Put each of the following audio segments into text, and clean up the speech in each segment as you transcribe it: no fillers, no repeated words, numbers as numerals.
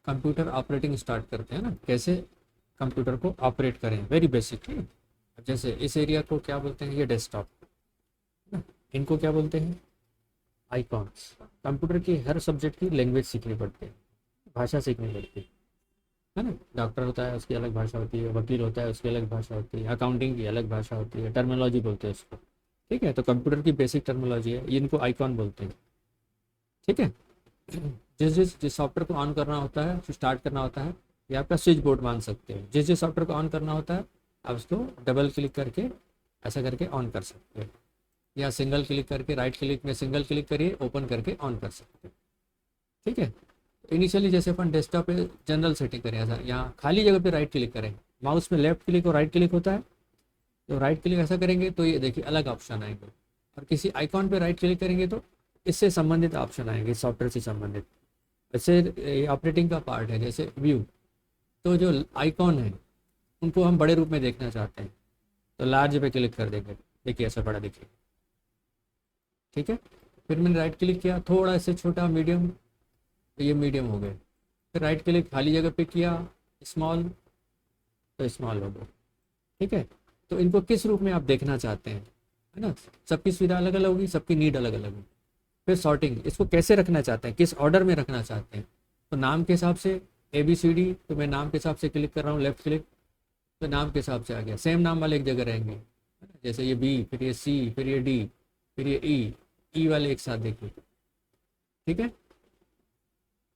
Computer operating start करते हैं ना, कैसे कंप्यूटर को ऑपरेट करें, वेरी बेसिक। ठीक है, अब जैसे इस एरिया को क्या बोलते हैं, ये डेस्कटॉप ना, इनको क्या बोलते हैं, आइकॉन्स। कंप्यूटर की हर सब्जेक्ट की लैंग्वेज सीखनी पड़ती है, भाषा सीखनी पड़ती है ना। डॉक्टर होता है उसकी अलग भाषा होती है, वकील होता है उसकी अलग भाषा होती है, अकाउंटिंग की अलग भाषा होती है, टर्मिनोलॉजी बोलते हैं उसको। ठीक है, तो कंप्यूटर की बेसिक टर्मिनोलॉजी है, इनको आइकॉन बोलते हैं। ठीक है, जिस जिस जिस सॉफ्टवेयर को ऑन करना होता है, स्टार्ट करना होता है, ये आपका स्विच बोर्ड मान सकते हैं। जिस जिस सॉफ्टवेयर को ऑन करना होता है आप उसको डबल क्लिक करके ऐसा करके ऑन कर सकते हैं, या सिंगल क्लिक करके, राइट क्लिक में सिंगल क्लिक करिए, ओपन करके ऑन कर सकते हैं। ठीक है, इनिशियली जैसे अपन डेस्कटॉप पे जनरल सेटिंग करें, ऐसा यहाँ खाली जगह पे राइट क्लिक करें, माउस में लेफ्ट क्लिक और राइट क्लिक होता है, तो राइट क्लिक ऐसा करेंगे तो ये देखिए अलग ऑप्शन आएंगे, और किसी आइकॉन पे राइट क्लिक करेंगे तो इससे संबंधित ऑप्शन आएंगे, सॉफ्टवेयर से संबंधित। वैसे ऑपरेटिंग का पार्ट है जैसे व्यू, तो जो आइकॉन है उनको हम बड़े रूप में देखना चाहते हैं तो लार्ज पे क्लिक कर देंगे, देखिए ऐसा बड़ा देखिए। ठीक है, फिर मैंने राइट क्लिक किया, थोड़ा इससे छोटा मीडियम, तो ये मीडियम हो गए। फिर राइट क्लिक खाली जगह पे किया, स्मॉल, तो स्मॉल हो गए। ठीक है, तो इनको किस रूप में आप देखना चाहते हैं, है ना। सबकी सुविधा अलग अलग होगी, सबकी नीड अलग अलग होगी। फिर सॉर्टिंग, इसको कैसे रखना चाहते हैं, किस ऑर्डर में रखना चाहते हैं, तो नाम के हिसाब से ए बी सी डी, तो मैं नाम के हिसाब से क्लिक कर रहा हूँ, लेफ्ट क्लिक, तो नाम के हिसाब से आ गया। सेम नाम वाले एक जगह रहेंगे, है ना? जैसे ये बी, फिर ये सी, फिर ये डी, फिर ये ई वाले एक साथ देखिए। ठीक है,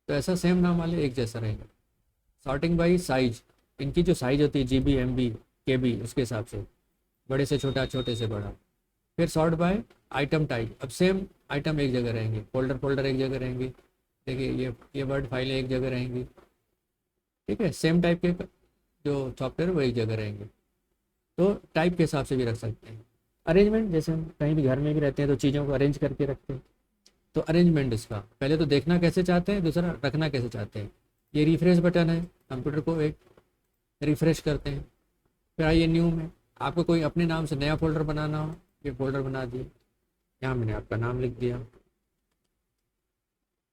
तो ऐसा सेम नाम वाले एक जैसा रहेगा। सॉर्टिंग बाई साइज, इनकी जो साइज होती है GB MB KB, उसके हिसाब से बड़े से छोटा, छोटे से बड़ा। फिर सॉर्ट बाय आइटम टाइप, अब सेम आइटम एक जगह रहेंगे, फोल्डर फोल्डर एक जगह रहेंगे, देखिए ये वर्ड फाइलें एक जगह रहेंगी। ठीक है, सेम टाइप के जो सॉफ्टवेयर वो एक जगह रहेंगे, तो टाइप के हिसाब से भी रख सकते हैं। अरेंजमेंट, जैसे हम कहीं भी घर में भी रहते हैं तो चीज़ों को अरेंज करके रखते हैं, तो अरेंजमेंट इसका पहले तो देखना कैसे चाहते हैं, दूसरा रखना कैसे चाहते हैं। ये रिफ्रेश बटन है, कंप्यूटर को एक रिफ्रेश करते हैं। फिर आइए न्यू में, आपको कोई अपने नाम से नया फोल्डर बनाना हो, ये फोल्डर बना दिए, यहाँ मैंने आपका नाम लिख दिया,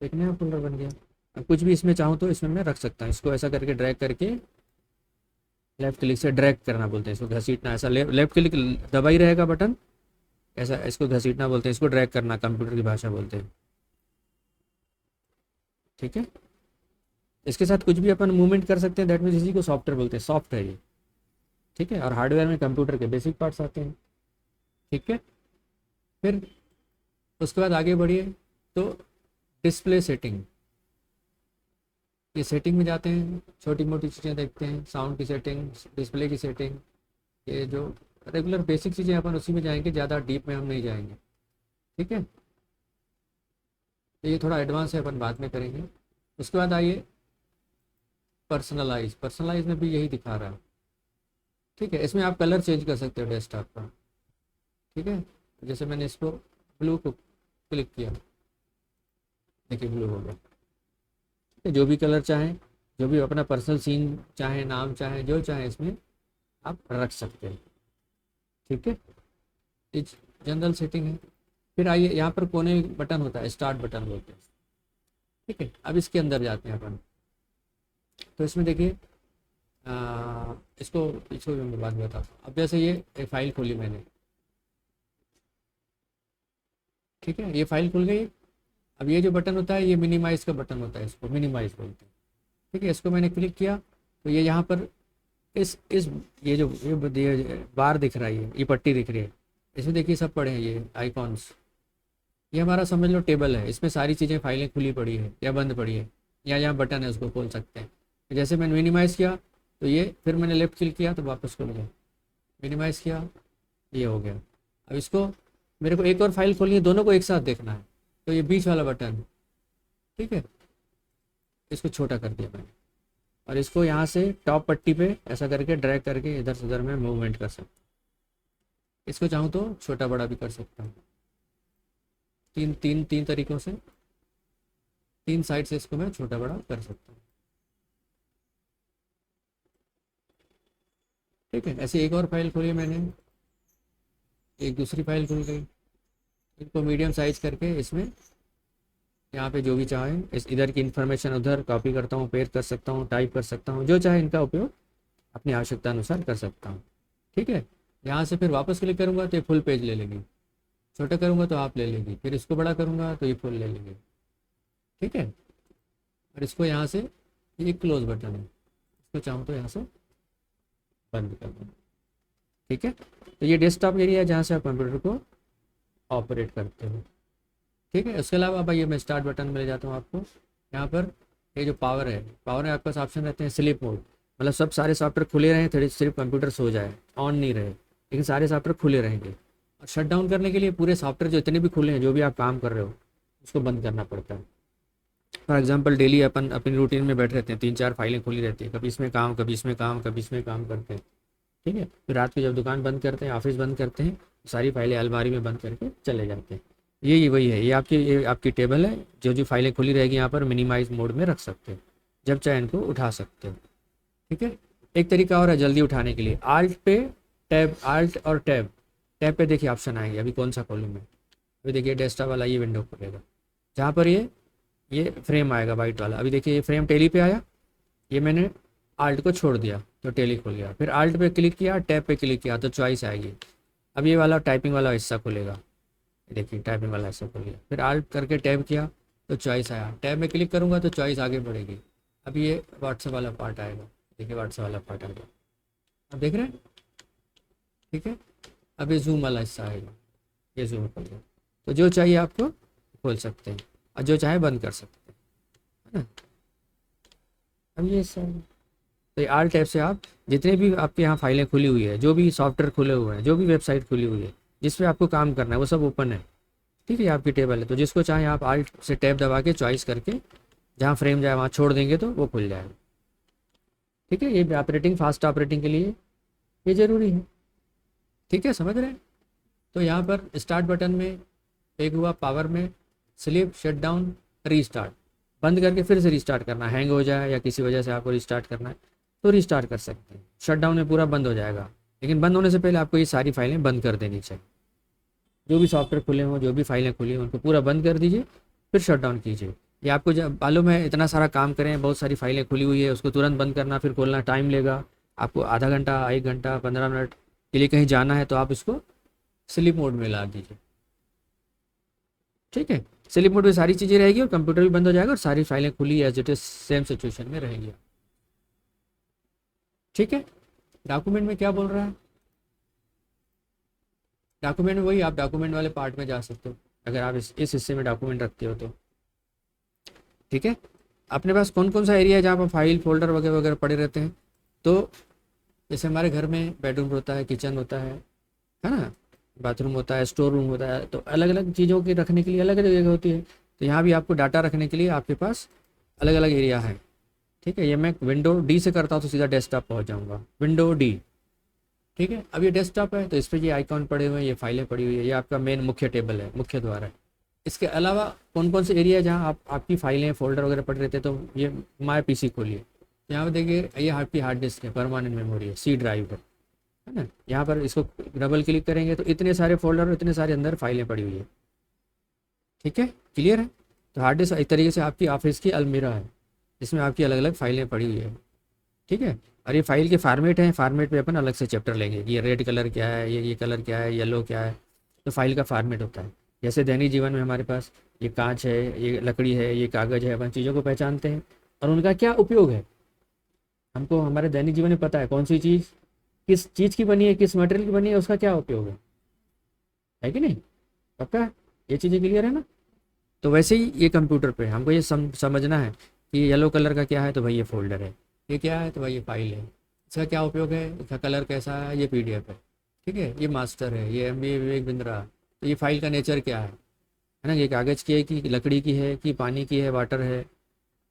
एक नया फोल्डर बन गया। अब कुछ भी इसमें चाहूँ तो इसमें मैं रख सकता हूँ, इसको ऐसा करके ड्रैग करके, लेफ्ट क्लिक से ड्रैग करना बोलते हैं इसको, घसीटना, ऐसा लेफ्ट क्लिक दबा ही रहेगा बटन, ऐसा इसको घसीटना बोलते हैं, इसको ड्रैग करना कंप्यूटर की भाषा बोलते हैं। ठीक है, इसके साथ कुछ भी अपन मूवमेंट कर सकते हैं, दैट मीन्स इसी को सॉफ्टवेयर बोलते हैं, सॉफ्ट है ये। ठीक है, और हार्डवेयर में कंप्यूटर के बेसिक पार्ट्स आते हैं। ठीक है, फिर उसके बाद आगे बढ़िए, तो डिस्प्ले सेटिंग, ये सेटिंग में जाते हैं, छोटी मोटी चीज़ें देखते हैं, साउंड की सेटिंग, डिस्प्ले की सेटिंग, ये जो रेगुलर बेसिक चीज़ें अपन उसी में जाएंगे, ज़्यादा डीप में हम नहीं जाएंगे। ठीक है, तो ये थोड़ा एडवांस है, अपन बाद में करेंगे। उसके बाद आइए पर्सनलाइज, पर्सनलाइज में भी यही दिखा रहा है। ठीक है, इसमें आप कलर चेंज कर सकते हो डेस्कटॉप का। ठीक है, जैसे मैंने इसको ब्लू को क्लिक किया, देखिए ब्लू हो गया। ठीक है, जो भी कलर चाहें, जो भी अपना पर्सनल सीन चाहे, नाम चाहे, जो चाहे इसमें आप रख सकते हैं। ठीक है, ये जनरल सेटिंग है। फिर आइए, यहाँ पर कोने में बटन होता है, स्टार्ट बटन बोलते हैं। ठीक है, अब इसके अंदर जाते हैं अपन, तो इसमें देखिए इसको इसको भी मैं बाद में बताता हूँ। अब जैसे ये एक फाइल खोली मैंने, ठीक है, ये फाइल खुल गई। अब ये जो बटन होता है ये मिनिमाइज का बटन होता है, इसको मिनिमाइज बोलते हैं। ठीक है, इसको मैंने क्लिक किया तो ये यहाँ पर इस ये जो ये बार दिख रहा है, ये पट्टी दिख रही है, इसमें देखिए सब पड़े हैं ये आइकॉन्स। ये हमारा समझ लो टेबल है, इसमें सारी चीज़ें, फाइलें खुली पड़ी है या बंद पड़ी है, या यहाँ बटन है उसको खोल सकते हैं। जैसे मैंने मिनिमाइज़ किया तो ये, फिर मैंने लेफ्ट क्लिक किया तो वापस खुल गया, मिनिमाइज़ किया, ये हो गया। अब इसको मेरे को एक और फाइल खोलनी है, दोनों को एक साथ देखना है, तो ये बीच वाला बटन है। ठीक है, इसको छोटा कर दिया मैंने, और इसको यहाँ से टॉप पट्टी पे ऐसा करके ड्रैग करके इधर से उधर में मूवमेंट कर सकता हूँ। इसको चाहूँ तो छोटा बड़ा भी कर सकता हूँ, तीन तीन तीन तरीक़ों से, तीन साइड से इसको मैं छोटा बड़ा कर सकता हूँ। ठीक है, ऐसे एक और फाइल खोली मैंने, एक दूसरी फाइल खुल गई, इनको मीडियम साइज करके इसमें यहाँ पे जो भी चाहें इस इधर की इन्फॉर्मेशन उधर कॉपी करता हूँ, पेस्ट कर सकता हूँ, टाइप कर सकता हूँ, जो चाहे इनका उपयोग अपनी आवश्यकता अनुसार कर सकता हूँ। ठीक है, यहाँ से फिर वापस क्लिक करूँगा तो ये फुल पेज ले लेगी, छोटा करूँगा तो हाफ ले लेगी, फिर इसको बड़ा करूँगा तो ये फुल ले लेगी। ठीक है, और इसको यहाँ से ये क्लोज बटन है, इसको चाहूँ तो यहाँ से बंद कर दूँ। ठीक है, तो ये डेस्कटॉप एरिया है जहाँ से आप कंप्यूटर को ऑपरेट करते हो। ठीक है, उसके अलावा भाई मैं स्टार्ट बटन में ले जाता हूँ आपको। यहाँ पर ये जो पावर है, पावर में आपके पास ऑप्शन रहते हैं स्लीप मोड, मतलब सब सारे सॉफ्टवेयर खुले रहें, थोड़ी सिर्फ कंप्यूटर सो जाए, ऑन नहीं रहे, लेकिन सारे सॉफ्टवेयर खुले रहेंगे। और शट डाउन करने के लिए पूरे सॉफ्टवेयर जो इतने भी खुले हैं, जो भी आप काम कर रहे हो, उसको बंद करना पड़ता है। फॉर एग्जाम्पल डेली अपन अपनी रूटीन में बैठे रहते हैं, 3-4 फाइलें खुली रहती हैं, कभी इसमें काम, कभी इसमें काम, कभी इसमें काम करते हैं। ठीक है, फिर रात को जब दुकान बंद करते हैं, ऑफिस बंद करते हैं, सारी फाइलें अलमारी में बंद करके चले जाते हैं। यही वही है, ये आपकी टेबल है, जो जो फाइलें खुली रहेगी यहाँ पर मिनिमाइज मोड में रख सकते हो, जब चाहे इनको उठा सकते हो। ठीक है, एक तरीका और है जल्दी उठाने के लिए, आल्ट पे टैब, आल्ट और टैब, टैब पे देखिए ऑप्शन आएंगे, अभी कौन सा खोलूँ मैं, अभी देखिए डेस्कटॉप वाला ये विंडो खुलेगा, जहाँ पर ये फ्रेम आएगा वाइट वाला, अभी देखिए ये फ्रेम टेली पे आया, ये मैंने आल्ट को छोड़ दिया तो टेली खुल गया, फिर आल्ट पे क्लिक किया, टैब पे क्लिक किया तो चॉइस आएगी। अब ये वाला टाइपिंग वाला हिस्सा खुलेगा, देखिए टाइपिंग वाला हिस्सा खुल गया, फिर आल्ट करके टैब किया तो चॉइस आया, टैब में क्लिक करूँगा तो चॉइस आगे बढ़ेगी। अब ये व्हाट्सएप वाला पार्ट आएगा, देखिए व्हाट्सएप वाला पार्ट आ गया, अब देख रहे हैं। ठीक है, अब ये जूम वाला हिस्सा आएगा, ये जूम कर दो, तो जो चाहिए आपको खोल सकते हैं और जो चाहे बंद कर सकते हैं, है ना। अब ये सब तो ये आल टैब से आप जितने भी आपके यहाँ फाइलें खुली हुई है, जो भी सॉफ्टवेयर खुले हुए हैं, जो भी वेबसाइट खुली हुई है, जिस पे आपको काम करना है, वो सब ओपन है। ठीक है, ये आपकी टेबल है, तो जिसको चाहे आप आल्ट से टैब दबा के चॉइस करके जहाँ फ्रेम जाए वहाँ छोड़ देंगे तो वो खुल जाएगा। ठीक है, ये ऑपरेटिंग, फास्ट ऑपरेटिंग के लिए ये ज़रूरी है। ठीक है, समझ रहे हैं। तो यहाँ पर स्टार्ट बटन में एक हुआ, पावर में स्लीप, शट डाउन, रीस्टार्ट, बंद करके फिर से रिस्टार्ट करना, हैंग हो जाए या किसी वजह से आपको रिस्टार्ट करना है तो रिस्टार्ट कर सकते हैं। शट डाउन में पूरा बंद हो जाएगा, लेकिन बंद होने से पहले आपको ये सारी फाइलें बंद कर देनी चाहिए, जो भी सॉफ्टवेयर खुले हों, जो भी फाइलें खुली हों, उनको पूरा बंद कर दीजिए, फिर शट डाउन कीजिए। ये आपको जब मालूम है इतना सारा काम करें, बहुत सारी फाइलें खुली हुई है, उसको तुरंत बंद करना फिर खोलना टाइम लेगा आपको, आधा घंटा, 1 घंटा, 15 मिनट के लिए कहीं जाना है तो आप इसको स्लीप मोड में ला दीजिए। ठीक है, स्लीप मोड में सारी चीज़ें रहेगी और कंप्यूटर भी बंद हो जाएगा और सारी फाइलें खुली as it is same situation में रहेंगी। ठीक है, डॉक्यूमेंट में क्या बोल रहा है, डॉक्यूमेंट में वही, आप डॉक्यूमेंट वाले पार्ट में जा सकते हो अगर आप इस हिस्से में डॉक्यूमेंट रखते हो तो। ठीक है, अपने पास कौन कौन सा एरिया है जहाँ पर फाइल, फोल्डर वगैरह वगैरह पड़े रहते हैं, तो जैसे हमारे घर में बेडरूम होता है, किचन होता है ना, बाथरूम होता है, स्टोर रूम होता है, तो अलग अलग चीज़ों के रखने के लिए अलग अलग जगह होती है। तो यहाँ भी आपको डाटा रखने के लिए आपके पास अलग अलग एरिया है। ठीक है, ये मैं विंडो डी से करता हूँ तो सीधा डेस्कटॉप पहुँच जाऊँगा, विंडो डी। ठीक है, अब ये डेस्कटॉप है तो इस पर ये आइकॉन पड़े हुए हैं, ये फाइलें पड़ी हुई है, ये आपका मेन मुख्य टेबल है, मुख्य द्वार है। इसके अलावा कौन कौन से एरिया है जहाँ आपकी फाइलें, फोल्डर वगैरह पड़े रहते हैं, तो ये माई पीसी खोलिए, यहाँ पर देखिए ये आपकी हार्ड डिस्क है, परमानेंट मेमोरी है, सी ड्राइव है ना। यहाँ पर इसको डबल क्लिक करेंगे तो इतने सारे फोल्डर और इतने सारे अंदर फाइलें पड़ी हुई है। ठीक है, क्लियर है। तो हार्ड डिस्क एक तरीके से आपकी ऑफिस की अलमीरा है, जिसमें आपकी अलग अलग फाइलें पड़ी हुई है। ठीक है, और ये फाइल के फार्मेट हैं, फार्मेट पे अपन अलग से चैप्टर लेंगे कि ये रेड कलर क्या है, ये कलर क्या है, येलो क्या है, तो फाइल का फार्मेट होता है। जैसे दैनिक जीवन में हमारे पास ये कांच है, ये लकड़ी है, ये कागज़ है, अपन चीज़ों को पहचानते हैं और उनका क्या उपयोग है, हमको हमारे दैनिक जीवन में पता है कौन सी चीज़ किस चीज़ की बनी है, किस मटेरियल की बनी है, उसका क्या उपयोग है कि नहीं, पक्का ये चीज़ें क्लियर है ना। तो वैसे ही ये कंप्यूटर पे हमको ये समझना है कि येलो कलर का क्या है, तो भाई ये फोल्डर है, ये क्या है, तो भाई ये फाइल है, इसका क्या उपयोग है, इसका कलर कैसा है, ये पीडीएफ है। ठीक है, ये मास्टर है, ये एमबी विवेक बिंद्रा, तो ये फाइल का नेचर क्या है ना, ये कागज़ की है कि लकड़ी की है कि पानी की है, वाटर है,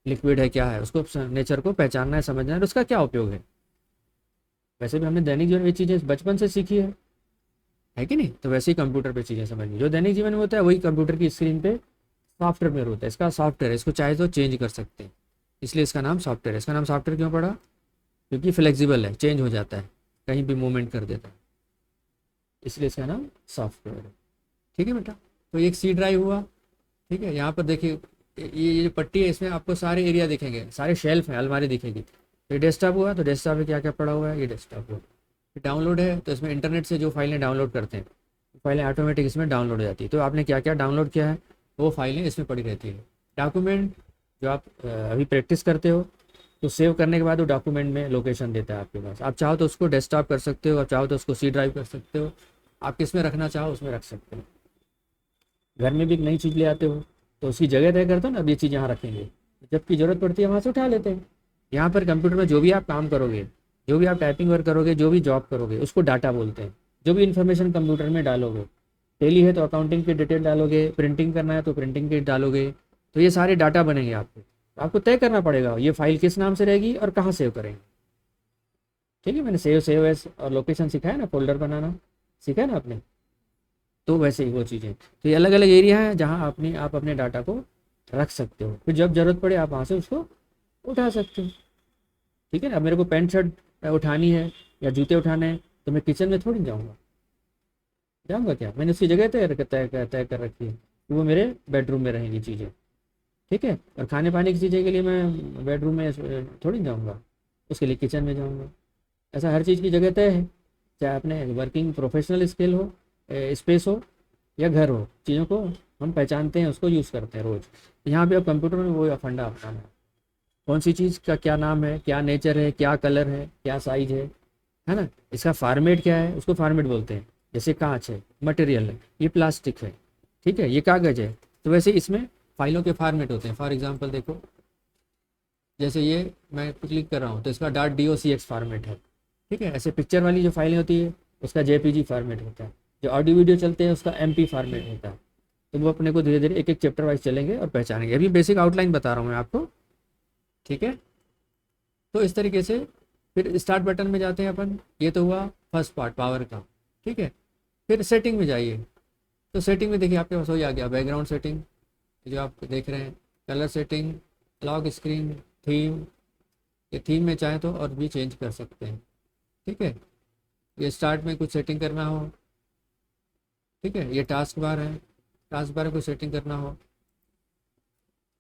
लिक्विड है, क्या है, उसको नेचर को पहचानना है, समझना है, उसका क्या उपयोग है। वैसे भी हमने दैनिक जीवन में चीज़ें बचपन से सीखी है कि नहीं, तो वैसे ही कंप्यूटर पे चीज़ें समझनी, जो दैनिक जीवन में होता है वही कंप्यूटर की स्क्रीन पे सॉफ्टवेयर में होता है। इसका सॉफ्टवेयर है, इसको चाहे तो चेंज कर सकते हैं, इसलिए इसका नाम सॉफ्टवेयर है। इसका नाम सॉफ्टवेयर क्यों पड़ा, क्योंकि फ्लेक्सिबल है, चेंज हो जाता है, कहीं भी मूवमेंट कर देता है, इसलिए इसका नाम सॉफ्टवेयर है। ठीक है बेटा, तो एक सी ड्राइव हुआ। ठीक है, यहाँ पर देखिए ये जो पट्टी है इसमें आपको सारे एरिया दिखेंगे, सारे शेल्फ हैं, अलमारी दिखेगी। तो ये डेस्कटॉप हुआ, तो डेस्कटॉप में क्या क्या पड़ा हुआ है, ये डेस्कटॉप हुआ। फिर डाउनलोड है, तो इसमें इंटरनेट से जो फाइलें डाउनलोड करते हैं, फाइलें ऑटोमेटिक इसमें डाउनलोड हो जाती है। तो आपने क्या क्या डाउनलोड किया है वो फाइलें इसमें पड़ी रहती है। डॉक्यूमेंट जो आप अभी प्रैक्टिस करते हो, तो सेव करने के बाद वो डॉक्यूमेंट में लोकेशन देता है आपके पास। आप चाहो तो उसको डेस्कटॉप कर सकते हो, आप चाहो तो उसको सी ड्राइव कर सकते हो, आप किस में रखना चाहो उसमें रख सकते हो। घर में भी एक नई चीज़ ले आते हो तो उसकी जगह तय करते हो ना, अब ये चीज़ यहाँ रखेंगे, जबकि ज़रूरत पड़ती है वहाँ से उठा लेते हैं। यहाँ पर कंप्यूटर में जो भी आप काम करोगे, जो भी आप टाइपिंग वर्क करोगे, जो भी जॉब करोगे, उसको डाटा बोलते हैं। जो भी इन्फॉर्मेशन कंप्यूटर में डालोगे, टेली है तो अकाउंटिंग की डिटेल डालोगे, प्रिंटिंग करना है तो प्रिंटिंग की डालोगे, तो ये सारे डाटा बनेंगे आपको। तो आपको तय करना पड़ेगा ये फाइल किस नाम से रहेगी और कहाँ सेव करेंगे। ठीक है, मैंने सेव एस और लोकेशन सिखाया ना, फोल्डर बनाना सीखा है ना आपने। तो वैसे ही वो चीज़ें, तो ये अलग अलग एरिया हैं जहाँ आप अपने डाटा को रख सकते हो। फिर जब ज़रूरत पड़े आप वहाँ से उसको उठा सकते हो। ठीक है ना, अब मेरे को पैंट शर्ट उठानी है या जूते उठाने हैं, तो मैं किचन में थोड़ी जाऊँगा, जाऊँगा क्या, मैंने उसकी जगह तय कर रखी है कि वो मेरे बेडरूम में रहेंगी चीज़ें। ठीक है, और खाने पाने की चीज़ें के लिए मैं बेडरूम में थोड़ी जाऊँगा, उसके लिए किचन में जाऊँगा। ऐसा हर चीज़ की जगह तय है, चाहे अपने वर्किंग प्रोफेशनल स्किल हो, स्पेस हो या घर हो, चीज़ों को हम पहचानते हैं, उसको यूज़ करते हैं रोज़। यहाँ पे अब कंप्यूटर में वो फंडा अपनाना है, कौन सी चीज़ का क्या नाम है, क्या नेचर है, क्या कलर है, क्या साइज है ना, इसका फार्मेट क्या है, उसको फार्मेट बोलते हैं। जैसे कांच है, मटेरियल है, ये प्लास्टिक है, ठीक है, ये कागज़ है, तो वैसे इसमें फाइलों के फार्मेट होते हैं। फॉर एग्जांपल देखो, जैसे ये मैं क्लिक कर रहा हूँ तो इसका .docx फार्मेट है। ठीक है, ऐसे पिक्चर वाली जो फाइलें होती है उसका JPG फार्मेट होता है, जो ऑडियो वीडियो चलते हैं उसका MP फार्मेट होता है। तो वो अपने को धीरे धीरे एक एक चैप्टर वाइज चलेंगे और पहचानेंगे। अभी बेसिक आउटलाइन बता रहा हूँ मैं आपको। ठीक है, तो इस तरीके से फिर स्टार्ट बटन में जाते हैं अपन। ये तो हुआ फर्स्ट पार्ट पावर का। ठीक है, फिर सेटिंग में जाइए, तो सेटिंग में देखिए आपके पास वही आ गया, बैकग्राउंड सेटिंग जो आप देख रहे हैं, colour setting, lock screen, theme. ये थीम में चाहे तो और भी चेंज कर सकते हैं। ठीक है, ये स्टार्ट में कुछ सेटिंग करना हो। ठीक है, ये टास्क बार है, टास्क बार में कुछ सेटिंग करना हो।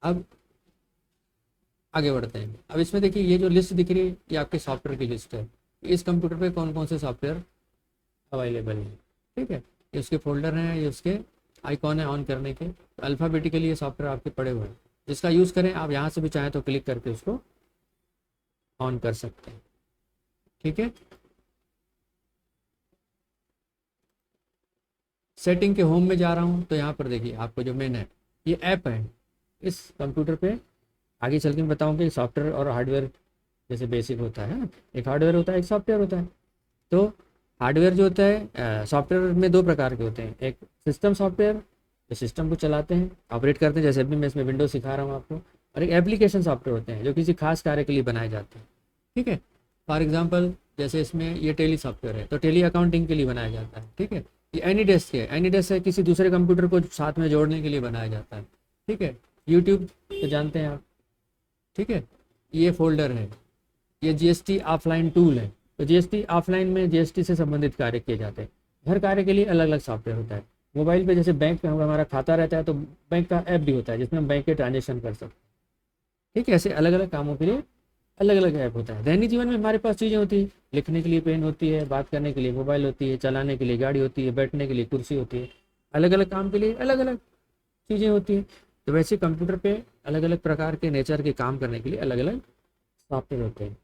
अब आगे बढ़ते हैं। अब इसमें देखिए ये जो लिस्ट दिख रही है ये आपके सॉफ्टवेयर की लिस्ट है। इस कंप्यूटर पे कौन कौन से सॉफ्टवेयर अवेलेबल हैं। ठीक है, ये उसके फोल्डर हैं, ये उसके आइकॉन है ऑन करने के। तो अल्फ़ाबेटिकली ये सॉफ्टवेयर आपके पड़े हुए हैं, जिसका यूज़ करें आप यहाँ से भी चाहें तो क्लिक करके उसको ऑन कर सकते हैं। ठीक है, सेटिंग के होम में जा रहा हूँ तो यहाँ पर देखिए आपको जो मेन है ये ऐप है इस कंप्यूटर पे। आगे चल के मैं बताऊँगा कि सॉफ्टवेयर और हार्डवेयर जैसे बेसिक होता है, एक हार्डवेयर होता है, एक सॉफ्टवेयर होता है। तो हार्डवेयर जो होता है, सॉफ्टवेयर में दो प्रकार के होते हैं। एक सिस्टम सॉफ्टवेयर जो सिस्टम को चलाते हैं, ऑपरेट करते हैं, जैसे अभी मैं इसमें विंडोज सिखा रहा हूँ आपको। और एक एप्लीकेशन सॉफ्टवेयर होते हैं जो किसी खास कार्य के लिए बनाए जाते हैं। ठीक है, फॉर एग्जांपल जैसे इसमें ये टेली सॉफ्टवेयर है तो टेली अकाउंटिंग के लिए बनाया जाता है। ठीक है, ये एनीडेस्क है, एनीडेस्क है किसी दूसरे कंप्यूटर को साथ में जोड़ने के लिए बनाया जाता है। ठीक है, यूट्यूब तो जानते हैं आप। ठीक है, ये फोल्डर है, ये GST ऑफलाइन टूल है। तो GST ऑफलाइन में GST से संबंधित कार्य किए जाते हैं। हर कार्य के लिए अलग अलग सॉफ्टवेयर होता है। मोबाइल पे जैसे बैंक में हमारा खाता रहता है तो बैंक का ऐप भी होता है जिसमें हम बैंक के ट्रांजेक्शन कर सकते हैं। ठीक है, ऐसे अलग अलग कामों के लिए अलग अलग ऐप होता है। दैनिक जीवन में हमारे पास चीज़ें होती है, लिखने के लिए पेन होती है, बात करने के लिए मोबाइल होती है, चलाने के लिए गाड़ी होती है, बैठने के लिए कुर्सी होती है। अलग अलग काम के लिए अलग अलग चीज़ें होती हैं। तो वैसे कंप्यूटर पे अलग अलग प्रकार के नेचर के काम करने के लिए अलग अलग सॉफ्टवेयर होते हैं।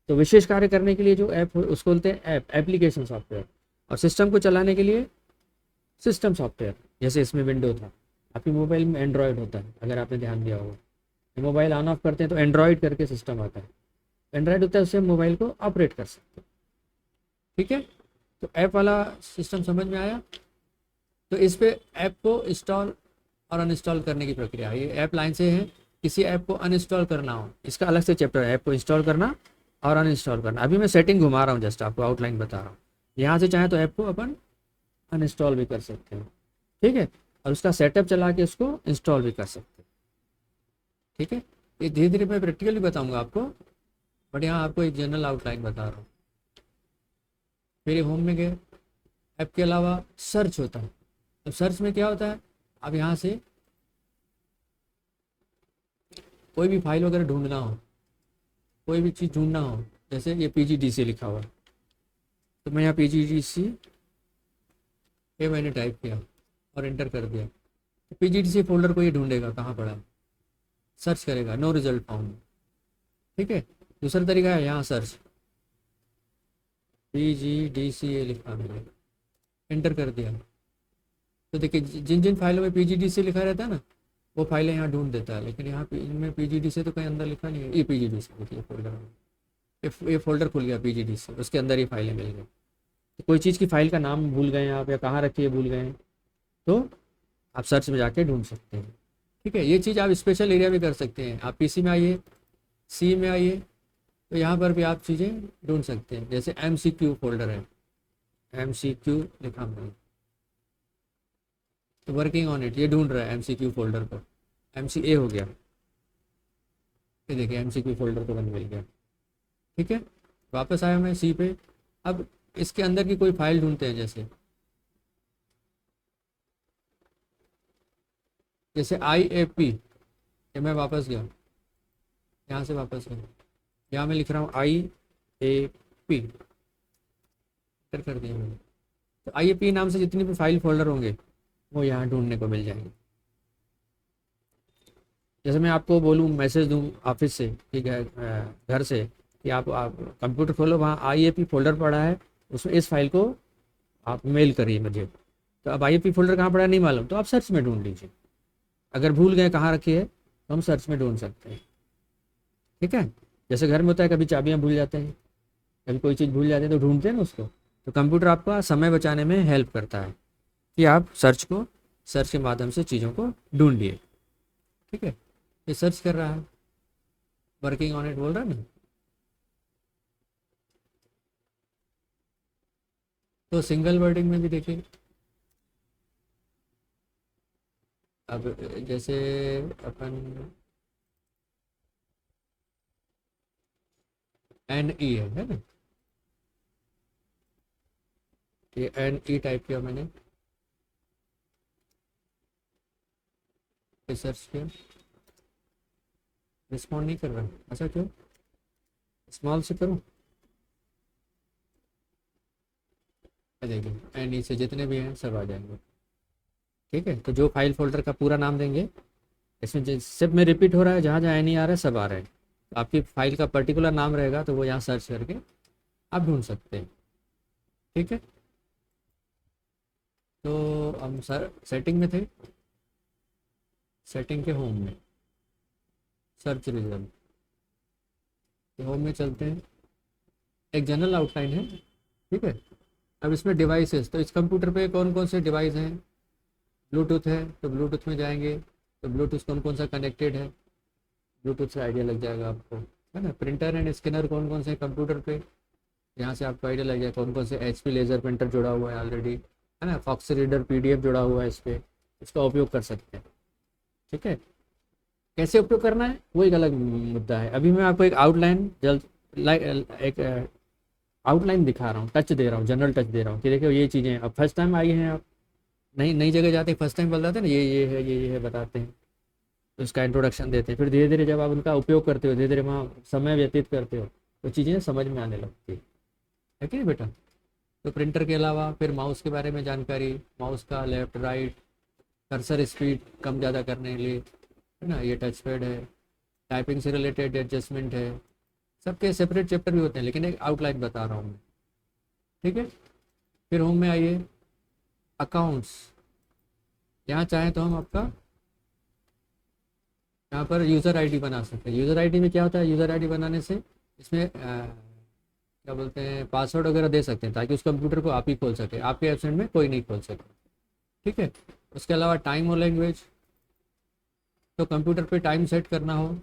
तो विशेष कार्य करने के लिए जो ऐप हो उसको बोलते हैं ऐप, एप्लीकेशन सॉफ्टवेयर। और सिस्टम को चलाने के लिए सिस्टम सॉफ्टवेयर। जैसे इसमें विंडो था, आपकी मोबाइल में एंड्रॉयड होता है, अगर आपने ध्यान दिया होगा। मोबाइल ऑन ऑफ करते हैं तो एंड्रॉयड करके सिस्टम आता है, एंड्रॉयड होता है, उससे हम मोबाइल को ऑपरेट कर सकते हैं। ठीक है, तो ऐप वाला सिस्टम समझ में आया। तो इस पे ऐप को इंस्टॉल और अनइंस्टॉल करने की प्रक्रिया, ये ऐप लाइन से है। किसी ऐप को अनइंस्टॉल करना हो इसका अलग से चैप्टर है, ऐप को इंस्टॉल करना और अनइंस्टॉल करना। अभी मैं सेटिंग घुमा रहा हूँ, जस्ट आपको आउटलाइन बता रहा हूँ। यहाँ से चाहे तो ऐप को अपन अनइंस्टॉल भी कर सकते हैं। ठीक है, और उसका सेटअप चला के उसको इंस्टॉल भी कर सकते हैं। ठीक है, ये धीरे धीरे मैं प्रैक्टिकली बताऊँगा आपको, बट यहाँ आपको एक जनरल आउटलाइन बता रहा हूँ। फिर होम में गए, ऐप के अलावा सर्च होता है। तो सर्च में क्या होता है, अब यहाँ से कोई भी फाइल वगैरह ढूंढना हो, कोई भी चीज़ ढूंढना हो, जैसे ये PGDC लिखा हुआ है, तो मैं यहाँ PGDC ये मैंने टाइप किया और एंटर कर दिया, तो PGDC फोल्डर को ये ढूंढेगा कहाँ पड़ा है, सर्च करेगा, नो रिजल्ट फाउंड। ठीक है। दूसरा तरीका है यहाँ सर्च, PGDC ये लिखा मैंने, एंटर कर दिया, तो देखिए जिन जिन फाइलों में PGDC लिखा रहता है ना, वो फाइलें यहाँ ढूंढ देता है, लेकिन यहाँ इनमें PGDC तो कहीं अंदर लिखा नहीं है। ये PGDC देखिए फोल्डर में, ये फोल्डर खुल गया PGDC, उसके अंदर ये फाइलें मिल गई। तो कोई चीज़ की फाइल का नाम भूल गए हैं आप, या कहाँ रखी है भूल गए हैं, तो आप सर्च में जाके ढूंढ सकते हैं। ठीक है। ये चीज़ आप स्पेशल एरिया में कर सकते हैं। आप PC में आइए, C में आइए, तो यहाँ पर भी आप चीज़ें ढूंढ सकते हैं। जैसे MCQ फोल्डर है, MCQ लिखा मैंने, तो वर्किंग ऑन इट, ये ढूंढ रहा है MCQ फोल्डर को, MCA हो गया, ये देखिए MCQ फोल्डर को बन मिल गया। ठीक है। वापस आया मैं C पे, अब इसके अंदर की कोई फाइल ढूंढते हैं, जैसे IAP, ये मैं वापस गया, यहाँ से वापस गया, यहाँ मैं लिख रहा हूँ IAP, एंटर कर दिया मैंने, तो IAP नाम से जितनी भी फाइल फोल्डर होंगे वो यहाँ ढूंढने को मिल जाएंगे। जैसे मैं आपको बोलूँ, मैसेज दूँ ऑफिस से, ठीक है, घर से, कि आप कंप्यूटर खोलो, वहाँ IAP फोल्डर पड़ा है, उसमें इस फाइल को आप मेल करिए मुझे। तो अब IAP फोल्डर कहाँ पड़ा है नहीं मालूम, तो आप सर्च में ढूंढ लीजिए। अगर भूल गए कहाँ रखी है, तो हम सर्च में ढूंढ सकते हैं। ठीक है। जैसे घर में होता है, कभी चाबियाँ भूल जाते हैं, कभी कोई चीज़ भूल जाते हैं, तो ढूंढते हैं ना उसको, तो कंप्यूटर आपका समय बचाने में हेल्प करता है कि आप सर्च के माध्यम से चीज़ों को ढूंढिए। ठीक है। ये सर्च कर रहा है, वर्किंग ऑन इट बोल रहा है ना, तो सिंगल वर्डिंग में भी देखिए, अब जैसे अपन NE है ना, ये NE टाइप किया मैंने, सर्च किया, रिस्पॉन्ड नहीं कर रहा, अच्छा क्यों, स्मॉल से करूँ, देखिए NE से जितने भी हैं सब आ जाएंगे। ठीक है। तो जो फाइल फोल्डर का पूरा नाम देंगे, इसमें सिर्फ में रिपीट हो रहा है, जहाँ जहाँ NE आ रहा है सब आ रहे हैं, तो आपकी फाइल का पर्टिकुलर नाम रहेगा, तो वो यहाँ सर्च करके आप ढूंढ सकते हैं। ठीक है। तो हम सर सेटिंग में थे, सेटिंग के होम में, सर्च रिजल्ट, तो होम में चलते हैं, एक जनरल आउटलाइन है। ठीक है। अब इसमें डिवाइसेस, तो इस कंप्यूटर पे कौन कौन से डिवाइस हैं, ब्लूटूथ है तो ब्लूटूथ में जाएंगे, तो ब्लूटूथ कौन कौन सा कनेक्टेड है, ब्लूटूथ से आइडिया लग जाएगा आपको, है ना। प्रिंटर एंड स्कैनर कौन कौन से कंप्यूटर पे, यहाँ से आपको आइडिया लग जाएगा कौन कौन से HP लेज़र प्रिंटर जुड़ा हुआ है ऑलरेडी, है ना। फॉक्स रीडर PDF जुड़ा हुआ है इस पर, इसका उपयोग कर सकते हैं। ठीक है। कैसे उपयोग करना है वो एक अलग मुद्दा है। अभी मैं आपको एक आउटलाइन एक आउटलाइन दिखा रहा हूँ, टच दे रहा हूँ, जनरल टच दे रहा हूँ कि देखो ये चीज़ें, अब फर्स्ट टाइम आई हैं आप, नई नई जगह जाते हैं, फर्स्ट टाइम बताते हैं ना, ये है, ये है बताते हैं, तो उसका इंट्रोडक्शन देते हैं, फिर धीरे धीरे जब आप उनका उपयोग करते हो, धीरे धीरे वहाँ समय व्यतीत करते हो, तो चीज़ें समझ में आने लगती है कि नहीं बेटा। तो प्रिंटर के अलावा फिर माउस के बारे में जानकारी, माउस का लेफ्ट राइट, कर्सर स्पीड कम ज़्यादा करने के लिए, है ना, ये टच पैड है, टाइपिंग से रिलेटेड एडजस्टमेंट है, सबके सेपरेट चैप्टर भी होते हैं, लेकिन एक आउटलाइन बता रहा हूँ मैं। ठीक है। फिर होम में आइए, अकाउंट्स, यहाँ चाहें तो हम आपका यहाँ पर यूज़र आईडी बना सकते हैं। यूज़र आईडी में क्या होता है, यूज़र आईडी बनाने से इसमें क्या बोलते हैं, पासवर्ड वगैरह दे सकते हैं, ताकि उस कंप्यूटर को आप ही खोल सके, आपके एब्सेंट में कोई नहीं खोल सके। ठीक है। उसके अलावा टाइम और लैंग्वेज, तो कंप्यूटर पे टाइम सेट करना हो,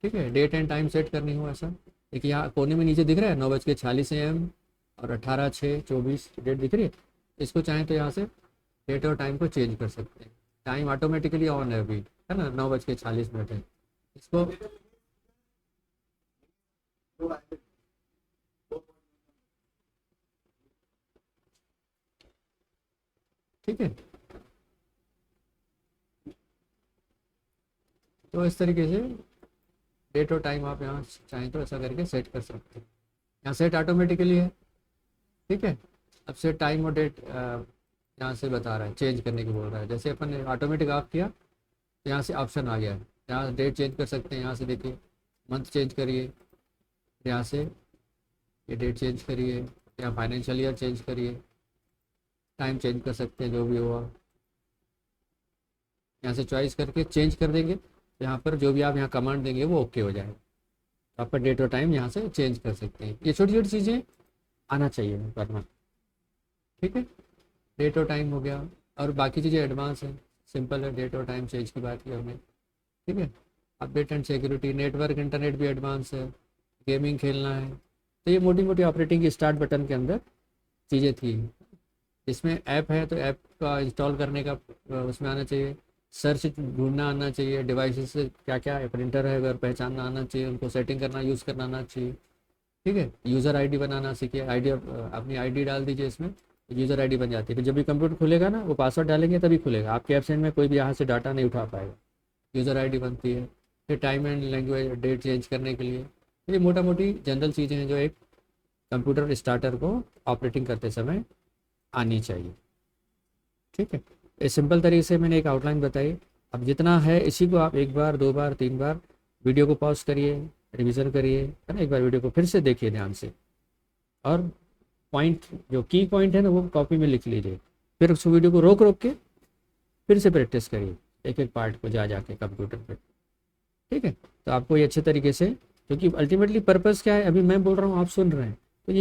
ठीक है, डेट एंड टाइम सेट करनी हो, ऐसा देखिए यहाँ कोने में नीचे दिख रहा है 9:46 AM और 18/6/24 डेट दिख रही है। इसको चाहें तो यहाँ से डेट और टाइम को चेंज कर सकते हैं। टाइम ऑटोमेटिकली ऑन है अभी, है ना, 9:40 है। इसको ठीक है। तो इस तरीके से डेट और टाइम आप यहाँ चाहें तो ऐसा करके सेट कर सकते हैं। यहाँ सेट ऑटोमेटिकली है, ठीक है। अब सेट टाइम और डेट यहाँ से बता रहा है, चेंज करने की बोल रहा है। जैसे अपन ने ऑटोमेटिक ऑफ किया तो यहाँ से ऑप्शन आ गया है, यहाँ डेट चेंज कर सकते हैं। यहाँ से देखिए मंथ चेंज करिए, यहाँ से ये डेट चेंज करिए, यहाँ फाइनेंशियल ईयर चेंज करिए, टाइम चेंज कर सकते हैं जो भी हुआ। यहाँ से चॉइस करके चेंज कर देंगे तो यहाँ पर जो भी आप यहाँ कमांड देंगे वो ओके हो जाएगा। तो आपका डेट और टाइम यहाँ से चेंज कर सकते हैं। ये छोटी छोटी चीज़ें आना चाहिए करना, ठीक है। डेट और टाइम हो गया, और बाकी चीज़ें एडवांस है, सिंपल है। डेट और टाइम चेंज की बात की हमने, ठीक है। Update and security, network internet भी एडवांस है, गेमिंग खेलना है। तो ये मोटी मोटी ऑपरेटिंग की स्टार्ट बटन के अंदर चीज़ें थी। इसमें ऐप है तो ऐप का इंस्टॉल करने का उसमें आना चाहिए, सर्च ढूंढना आना चाहिए, डिवाइसेस से क्या क्या है, प्रिंटर है अगर पहचानना आना चाहिए, उनको सेटिंग करना यूज़ करना आना चाहिए, ठीक है। यूज़र आईडी बनाना सीखिए, आईडी अपनी आईडी डाल दीजिए इसमें, यूज़र आईडी बन जाती है। फिर जब भी कंप्यूटर खुलेगा ना, वो पासवर्ड डालेंगे तभी खुलेगा, आपके एब्सेंट में कोई भी यहाँ से डाटा नहीं उठा पाएगा। यूज़र आईडी बनती है। फिर time and language, date change करने के लिए। ये मोटा मोटी जनरल चीज़ें हैं जो एक कंप्यूटर स्टार्टर को ऑपरेटिंग करते समय आनी चाहिए, ठीक है। इस सिंपल तरीके से मैंने एक आउटलाइन बताई। अब जितना है इसी को आप एक बार, दो बार, तीन बार वीडियो को पॉज करिए, रिवीजन करिए, है ना। एक बार वीडियो को फिर से देखिए ध्यान से, और पॉइंट जो की पॉइंट है ना वो कॉपी में लिख लीजिए। फिर उस वीडियो को रोक रोक के फिर से प्रैक्टिस करिए एक एक पार्ट को जा जाके कंप्यूटर पे, ठीक है। तो आपको ये अच्छे तरीके से, क्योंकि अल्टीमेटली पर्पज़ क्या है, अभी मैं बोल रहा हूँ आप सुन रहे हैं, तो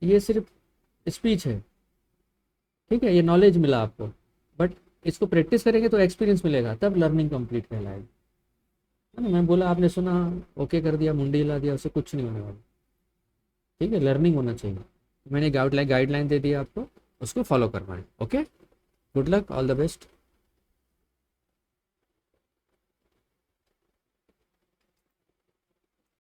ये सिर्फ स्पीच है, ठीक है। ये नॉलेज मिला आपको, बट इसको प्रैक्टिस करेंगे तो एक्सपीरियंस मिलेगा, तब लर्निंग कंप्लीट कहलाएगी, है ना। मैं बोला आपने सुना, ओके कर दिया, मुंडी हिला दिया, उससे कुछ नहीं होने वाला, ठीक है। लर्निंग होना चाहिए। मैंने गाइडलाइन दे दी आपको, उसको फॉलो करना है। Okay, good luck, all the best.